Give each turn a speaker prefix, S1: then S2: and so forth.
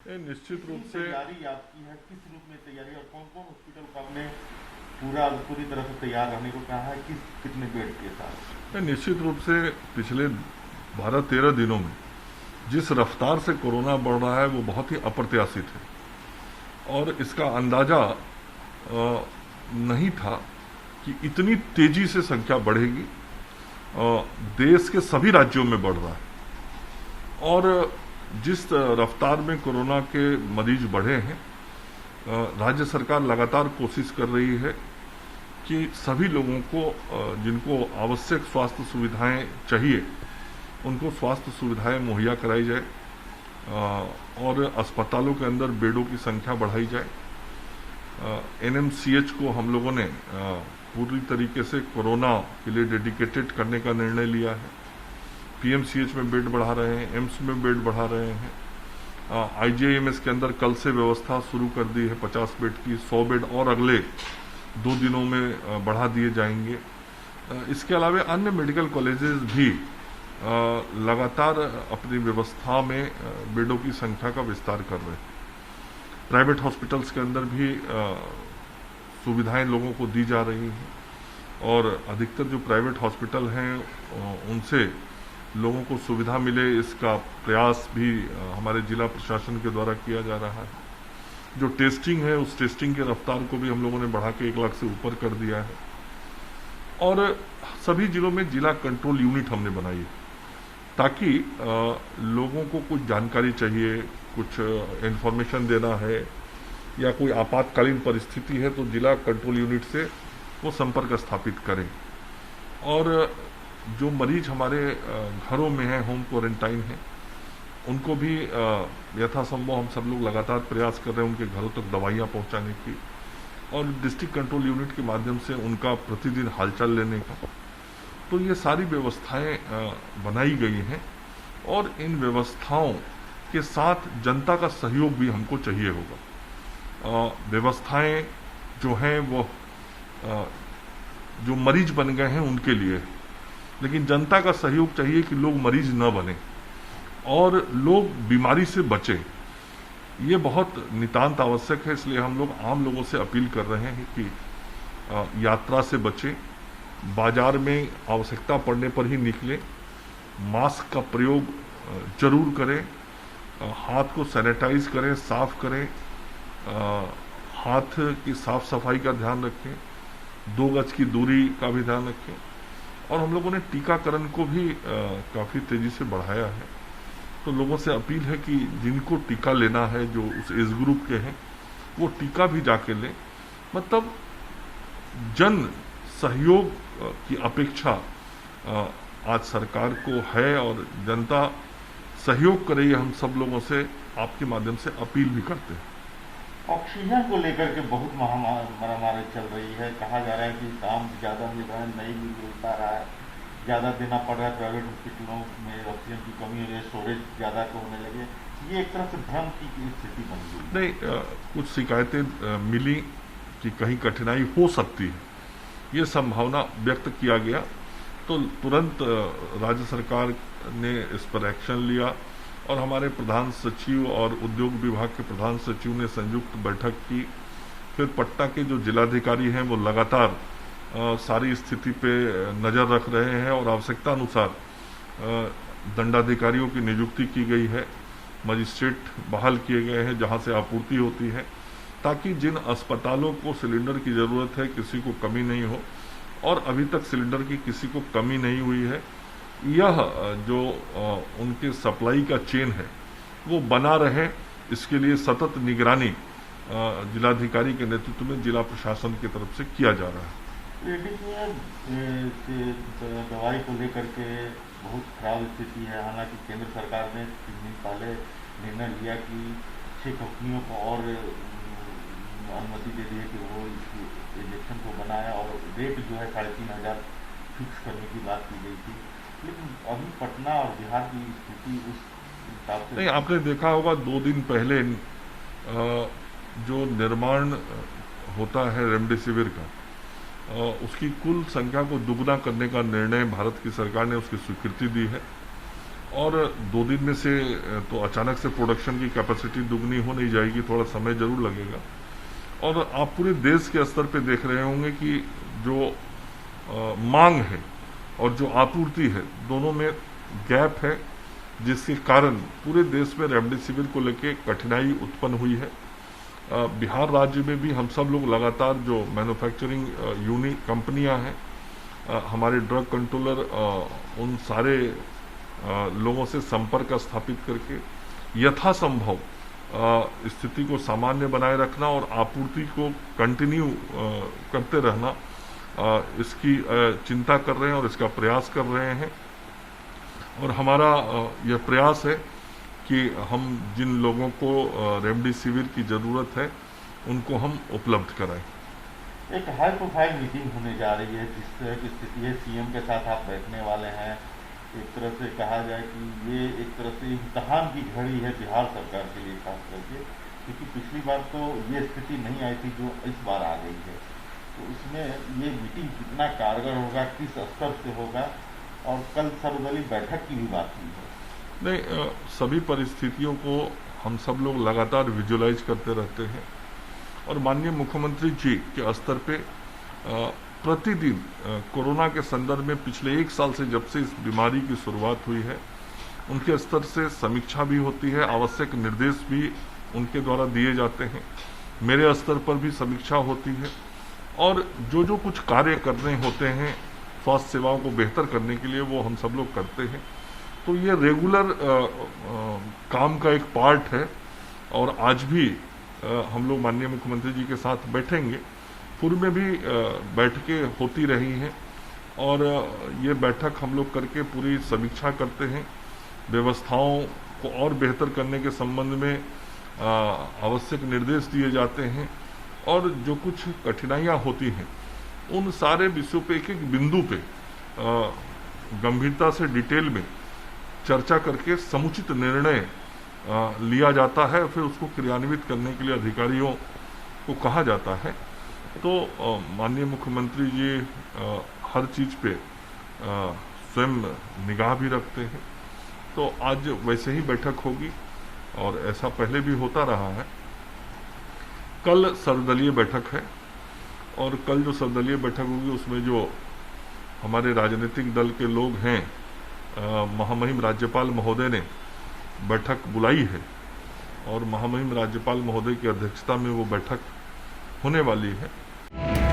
S1: निश्चित रूप से
S2: तैयारी आपकी है, किस रूप में तैयारी और कौन कौन हॉस्पिटल को आपने पूरी तरह से तैयार रहने को कहा है, कितने बेड के साथ?
S1: निश्चित रूप से पिछले 12-13 दिनों में जिस रफ्तार से कोरोना बढ़ रहा है वो बहुत ही अप्रत्याशित है और इसका अंदाजा नहीं था कि इतनी तेजी से संख्या बढ़ेगी। देश के सभी राज्यों में बढ़ रहा है और जिस रफ्तार में कोरोना के मरीज बढ़े हैं, राज्य सरकार लगातार कोशिश कर रही है कि सभी लोगों को जिनको आवश्यक स्वास्थ्य सुविधाएं चाहिए उनको स्वास्थ्य सुविधाएं मुहैया कराई जाए और अस्पतालों के अंदर बेडों की संख्या बढ़ाई जाए। एनएमसीएच को हम लोगों ने पूरी तरीके से कोरोना के लिए डेडिकेटेड करने का निर्णय लिया है। पीएमसीएच में बेड बढ़ा रहे हैं, एम्स में बेड बढ़ा रहे हैं। आईजीआईएमएस के अंदर कल से व्यवस्था शुरू कर दी है 50 बेड की, 100 बेड और अगले 2 दिनों में बढ़ा दिए जाएंगे। इसके अलावा अन्य मेडिकल कॉलेजेस भी लगातार अपनी व्यवस्था में बेडों की संख्या का विस्तार कर रहे हैं। प्राइवेट हॉस्पिटल्स के अंदर भी सुविधाएं लोगों को दी जा रही हैं और अधिकतर जो प्राइवेट हॉस्पिटल हैं उनसे लोगों को सुविधा मिले, इसका प्रयास भी हमारे जिला प्रशासन के द्वारा किया जा रहा है। जो टेस्टिंग है उस टेस्टिंग के रफ्तार को भी हम लोगों ने बढ़ा के 1 लाख से ऊपर कर दिया है और सभी जिलों में जिला कंट्रोल यूनिट हमने बनाई है ताकि लोगों को कुछ जानकारी चाहिए, कुछ इन्फॉर्मेशन देना है या कोई आपातकालीन परिस्थिति है तो जिला कंट्रोल यूनिट से वो संपर्क स्थापित करें। और जो मरीज हमारे घरों में हैं, होम क्वारंटाइन हैं, उनको भी यथासंभव हम सब लोग लगातार प्रयास कर रहे हैं उनके घरों तक दवाइयाँ पहुँचाने की और डिस्ट्रिक्ट कंट्रोल यूनिट के माध्यम से उनका प्रतिदिन हालचाल लेने का। तो ये सारी व्यवस्थाएं बनाई गई हैं और इन व्यवस्थाओं के साथ जनता का सहयोग भी हमको चाहिए होगा। व्यवस्थाएं जो हैं वो जो मरीज बन गए हैं उनके लिए, लेकिन जनता का सहयोग चाहिए कि लोग मरीज न बने और लोग बीमारी से बचें। ये बहुत नितांत आवश्यक है, इसलिए हम लोग आम लोगों से अपील कर रहे हैं कि यात्रा से बचें, बाजार में आवश्यकता पड़ने पर ही निकलें, मास्क का प्रयोग जरूर करें, हाथ को सैनिटाइज करें, साफ करें, हाथ की साफ सफाई का ध्यान रखें, 2 गज की दूरी का भी ध्यान रखें। और हम लोगों ने टीकाकरण को भी काफ़ी तेजी से बढ़ाया है, तो लोगों से अपील है कि जिनको टीका लेना है, जो उस एज ग्रुप के हैं, वो टीका भी जाके लें। मतलब जन सहयोग की अपेक्षा आज सरकार को है और जनता सहयोग करे, ये हम सब लोगों से आपके माध्यम से अपील भी करते हैं।
S2: ऑक्सीजन को लेकर के बहुत मारामारी चल रही है, कहा जा रहा है कि दाम ज़्यादा मिल रहा है, नहीं भी मिल पा रहा है, ज़्यादा देना पड़ रहा है, प्राइवेट हॉस्पिटलों में ऑक्सीजन की कमी हो रही है, स्टोरेज ज़्यादा को होने लगे, ये एक तरह से भ्रम की स्थिति बन गई।
S1: नहीं, कुछ शिकायतें मिली कि कहीं कठिनाई हो सकती है, ये संभावना व्यक्त किया गया, तो तुरंत राज्य सरकार ने इस पर एक्शन लिया और हमारे प्रधान सचिव और उद्योग विभाग के प्रधान सचिव ने संयुक्त बैठक की। फिर पटना के जो जिलाधिकारी हैं वो लगातार सारी स्थिति पे नज़र रख रहे हैं और आवश्यकता अनुसार दंडाधिकारियों की नियुक्ति की गई है, मजिस्ट्रेट बहाल किए गए हैं जहां से आपूर्ति होती है, ताकि जिन अस्पतालों को सिलेंडर की ज़रूरत है किसी को कमी नहीं हो। और अभी तक सिलेंडर की किसी को कमी नहीं हुई है। यह जो उनके सप्लाई का चेन है वो बना रहे, इसके लिए सतत निगरानी जिलाधिकारी के नेतृत्व में जिला प्रशासन की तरफ से किया जा रहा है।
S2: दवाई को लेकर के बहुत खराब स्थिति है, हालांकि केंद्र सरकार ने 3 दिन पहले निर्णय लिया कि 6 कंपनियों को और अनुमति दे दी है कि वो इस इंजेक्शन को बनाए और रेट जो है 3,500 फिक्स करने की बात की गई थी, लेकिन अभी पटना और बिहार की स्थिति उस हिसाब से
S1: नहीं। आपने देखा होगा 2 दिन पहले जो निर्माण होता है रेमडेसिविर का, उसकी कुल संख्या को दुगना करने का निर्णय भारत की सरकार ने उसकी स्वीकृति दी है और 2 दिन में से तो अचानक से प्रोडक्शन की कैपेसिटी दुगनी हो नहीं जाएगी, थोड़ा समय जरूर लगेगा। और आप पूरे देश के स्तर पे देख रहे होंगे कि जो मांग है और जो आपूर्ति है, दोनों में गैप है, जिसके कारण पूरे देश में रेमडेसिविर को लेकर कठिनाई उत्पन्न हुई है। बिहार राज्य में भी हम सब लोग लगातार जो मैन्युफैक्चरिंग यूनिट कंपनियां हैं, हमारे ड्रग कंट्रोलर, उन सारे लोगों से संपर्क स्थापित करके यथासंभव स्थिति को सामान्य बनाए रखना और आपूर्ति को कंटिन्यू करते रहना, इसकी चिंता कर रहे हैं और इसका प्रयास कर रहे हैं। और हमारा यह प्रयास है कि हम जिन लोगों को रेमडेसिविर की जरूरत है उनको हम उपलब्ध कराएं।
S2: एक हाई प्रोफाइल मीटिंग होने जा रही है, जिस तरह की स्थिति है, सीएम के साथ आप बैठने वाले हैं। एक तरह से कहा जाए कि ये एक तरह से इम्तहान की घड़ी है बिहार सरकार के लिए खास करके, क्योंकि पिछली बार तो ये स्थिति नहीं आई थी जो इस बार आ गई है। तो इसमें ये मीटिंग कितना कारगर होगा, किस स्तर से होगा, और कल सर्वदलीय बैठक की भी बात हुई है।
S1: नहीं, सभी परिस्थितियों को हम सब लोग लगातार विजुअलाइज करते रहते हैं और माननीय मुख्यमंत्री जी के स्तर पे प्रतिदिन कोरोना के संदर्भ में पिछले 1 साल से जब से इस बीमारी की शुरुआत हुई है, उनके स्तर से समीक्षा भी होती है, आवश्यक निर्देश भी उनके द्वारा दिए जाते हैं, मेरे स्तर पर भी समीक्षा होती है और जो जो कुछ कार्य करने होते हैं स्वास्थ्य सेवाओं को बेहतर करने के लिए, वो हम सब लोग करते हैं। तो ये रेगुलर काम का एक पार्ट है और आज भी हम लोग माननीय मुख्यमंत्री जी के साथ बैठेंगे। पूर्व में भी बैठकें होती रही हैं और ये बैठक हम लोग करके पूरी समीक्षा करते हैं, व्यवस्थाओं को और बेहतर करने के संबंध में आवश्यक निर्देश दिए जाते हैं और जो कुछ कठिनाइयां होती हैं उन सारे विषयों पे एक एक बिंदु पे गंभीरता से डिटेल में चर्चा करके समुचित निर्णय लिया जाता है, फिर उसको क्रियान्वित करने के लिए अधिकारियों को कहा जाता है। तो माननीय मुख्यमंत्री जी हर चीज पे स्वयं निगाह भी रखते हैं। तो आज वैसे ही बैठक होगी और ऐसा पहले भी होता रहा है। कल सर्वदलीय बैठक है और कल जो सर्वदलीय बैठक होगी उसमें जो हमारे राजनीतिक दल के लोग हैं, महामहिम राज्यपाल महोदय ने बैठक बुलाई है और महामहिम राज्यपाल महोदय की अध्यक्षता में वो बैठक होने वाली है।